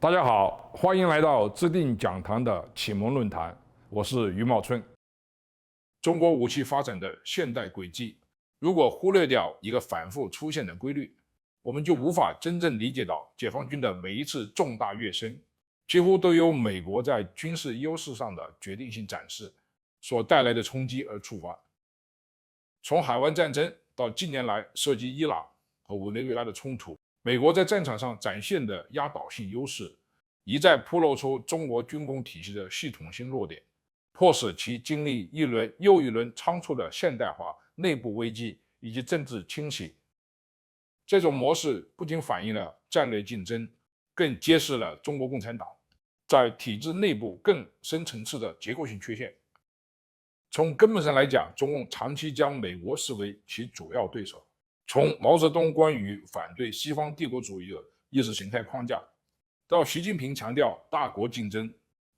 大家好，歡迎來到知定講堂的啟蒙論壇，我是余茂春。中國武器發展的現代軌跡，如果忽略掉一個反覆出現的規律，我們就無法真正理解到解放軍的每一次重大躍升，幾乎都由美國在軍事優勢上的決定性展示所帶來的衝擊而觸發。從海灣戰爭到近年來涉及伊朗和委內瑞拉的衝突，美國在戰場上展現的壓倒性優勢，一再暴露出中國軍工體系的系統性弱點，迫使其經歷一輪又一輪倉促的現代化、內部危機以及政治清洗。這種模式不僅反映了戰略競爭，更揭示了中國共產黨在體制內部更深層次的結構性缺陷。從根本上來講，中共長期將美國視為其主要對手。從毛澤東關於反對西方帝國主義的意識形態框架，到習近平強調大國競爭，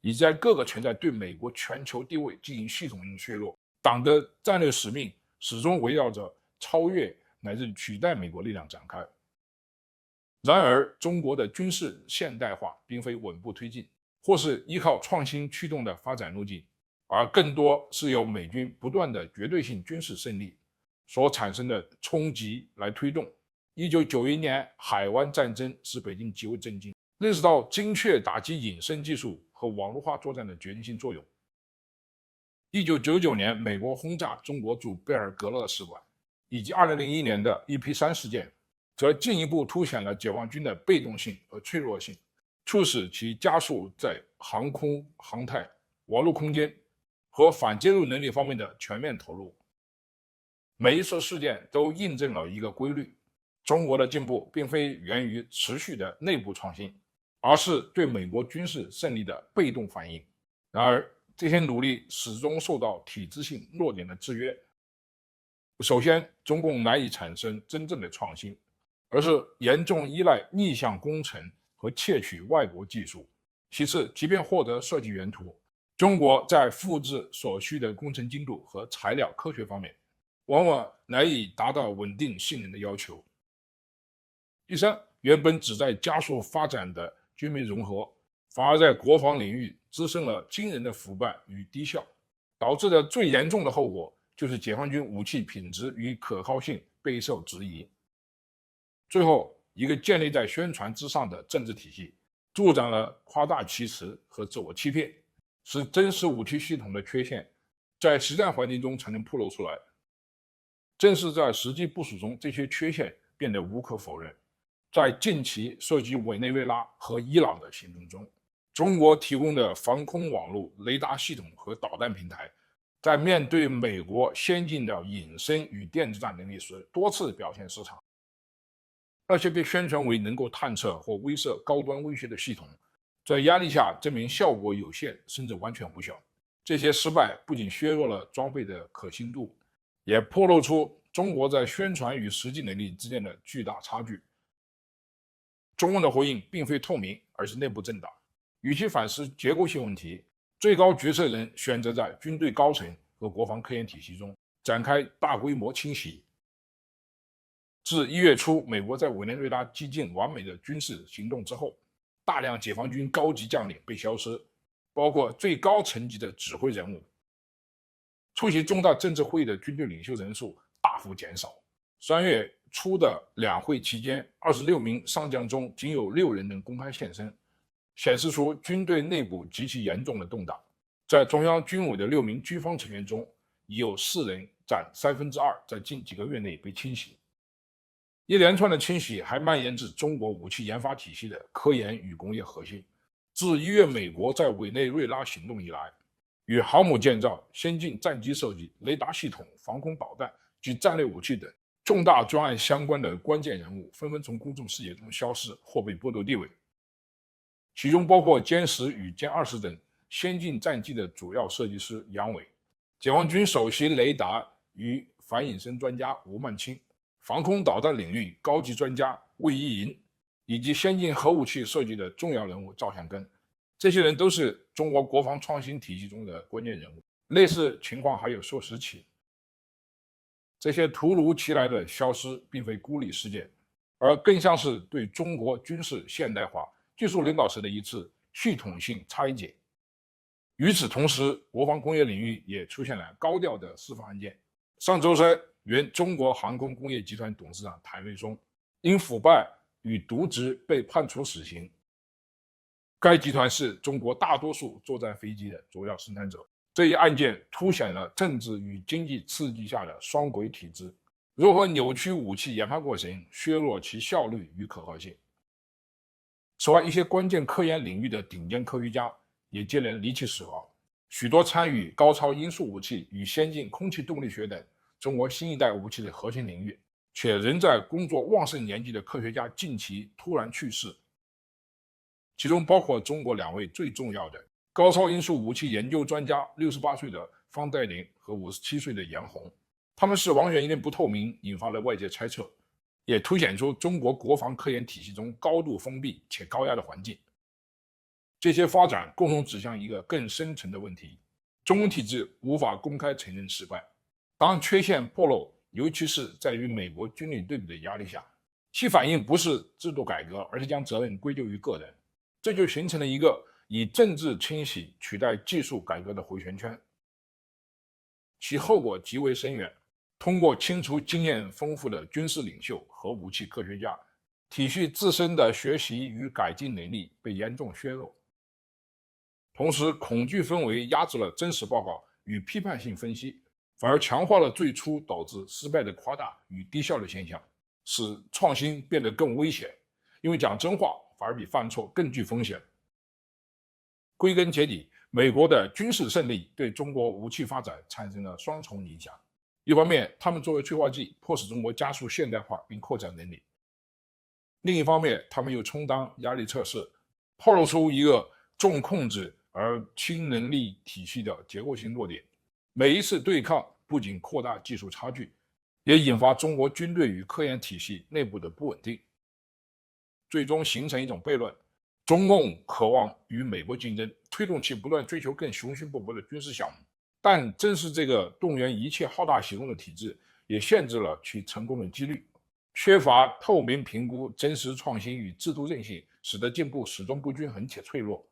以及在各個權在對美國全球地位進行系統性削弱，黨的戰略使命始終圍繞着超越乃至取代美國力量展開。然而，中國的軍事現代化並非穩步推進，或是依靠創新驅動的發展路徑，而更多是由美軍不斷的絕對性軍事勝利所產生的衝擊來推動。1991年海灣戰爭使北京極為震驚，認識到精確打擊隱身技術和網絡化作戰的決定性作用。1999年美國轟炸中國駐貝爾格勒使館，以及2001年的EP3事件，則進一步凸顯了解放軍的被動性和脆弱性，促使其加速在航空、航太、網絡空間和反介入能力方面的全面投入。每一次事件都印證了一個規律：中國的進步並非源於持續的內部創新，而是對美國軍事勝利的被動反應。然而，這些努力始終受到體制性弱點的制約。首先，中共難以產生真正的創新，而是嚴重依賴逆向工程和竊取外國技術。其次，即便獲得設計原圖，中國在複製所需的工程精度和材料科學方面，往往難以達到穩定性能的要求。第三，原本旨在加速發展的軍美融合，反而在國防領域滋生了驚人的腐敗與低效，導致的最嚴重的後果就是解放軍武器品質與可靠性備受質疑。最後，一個建立在宣傳之上的政治體系，助長了誇大其詞和自我欺騙，使真實武器系統的缺陷在實戰環境中才能暴露出來。正是在實際部署中，這些缺陷變得無可否認。在近期涉及委內瑞拉和伊朗的行動中，中國提供的防空網絡、雷達系統和導彈平台，在面對美國先進的隱身與電子戰能力時，多次表現失常。那些被宣傳為能夠探測或威懾高端威脅的系統，在壓力下證明效果有限，甚至完全無效。這些失敗不僅削弱了裝備的可信度，也暴露出中國在宣傳與實際能力之間的巨大差距。中共的回應並非透明，而是內部政党。與其反思結構性問題，最高決策人選擇在軍隊高層和國防科研體系中展開大規模清洗。自1月初美國在委內瑞拉幾近完美的軍事行動之後，大量解放軍高級將領被消失，包括最高層級的指揮人物。出席重大政治会議的軍隊領袖人數大幅減少。3月初的兩會期間，26名上将中僅有6人能公開現身，顯示出軍隊內部極其嚴重的動盪。在中央軍委的6名軍方成員中，已有4人佔2%，在近幾個月內被清洗。一連串的清洗還蔓延至中國武器研發體系的科研與工業核心。自1月美國在委內瑞拉行動以來，與航母建造、先進戰機設計、雷達系統、防空導彈及戰略武器等重大專案相關的關鍵人物紛紛從公眾視野中消失或被剝奪地位，其中包括歼10與殲20等先進戰機的主要設計師楊偉，解放軍首席雷達與反隱身專家吳曼青，防空導彈領域高級專家魏一銀，以及先進核武器設計的重要人物趙向根。這些人都是中國國防創新體系中的關鍵人物。類似情況還有說時起。這些突如其來的消失並非孤立事件，而更像是對中國軍事現代化技術領導時的一次系統性拆解。與此同時，國防工業領域也出現了高調的司法案件。上周三，原中國航空工業集团董事長譚瑞松因腐敗與瀆職被判處死刑。該集團是中國大多數作戰飛機的主要生產者。這一案件凸顯了政治與經濟刺激下的雙軌體制，如何扭曲武器研發過程，削弱其效率與可靠性。此外，一些關鍵科研領域的頂尖科學家也接連離奇死亡。許多參與高超音速武器與先進空氣動力學等中國新一代武器的核心領域，且仍在工作旺盛年紀的科學家近期突然去世，其中包括中國2位最重要的高超音速武器研究專家，68歲的方岱林和57歲的嚴红。他們是王源因不透明引發了外界猜測，也凸顯出中國國防科研體系中高度封閉且高壓的環境。這些發展共同指向一個更深層的問題：中共體制無法公開承認失敗。當缺陷暴露，尤其是在與美國軍力對比的壓力下，其反應不是制度改革，而是將責任歸咎於個人。這就形成了一個以政治清洗取代技術改革的回旋圈，其後果極為深遠。通過清除經驗豐富的軍事領袖和武器科學家，體系自身的學習與改進能力被嚴重削弱。同時，恐懼氛圍壓制了真實報告與批判性分析，反而強化了最初導致失敗的誇大與低效的現象，使創新變得更危險。因為講真話反而比犯錯更具風險。歸根結底，美國的軍事勝利對中國武器發展產生了雙重影響。一方面，他們作為催化劑，迫使中國加速現代化並擴展能力；另一方面，他們又充當壓力測試，暴露出一個重控制而輕能力體系的結構性弱點。每一次對抗不僅擴大技術差距，也引發中國軍隊與科研體系內部的不穩定，最終形成一種悖論：中共渴望與美國競爭，推動其不斷追求更雄心勃勃的軍事項目。但正是這個動員一切好大喜功的體制，也限制了其成功的幾率。缺乏透明評估、真實創新與制度韌性，使得進步始終不均衡且脆弱。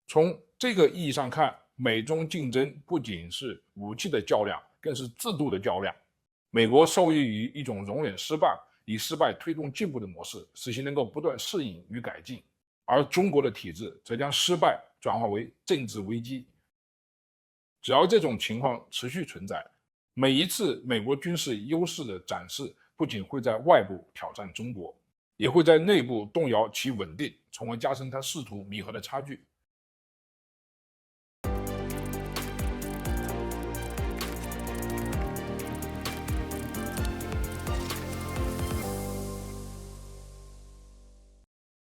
從這個意義上看，美中競爭不僅是武器的較量，更是制度的較量。美國受益於一種容忍失敗、以失敗推動進步的模式，使其能夠不斷適應與改進；而中國的體制則將失敗轉化為政治危機。只要這種情況持續存在，每一次美國軍事優勢的展示，不僅會在外部挑戰中國，也會在內部動搖其穩定，從而加深它試圖彌合的差距。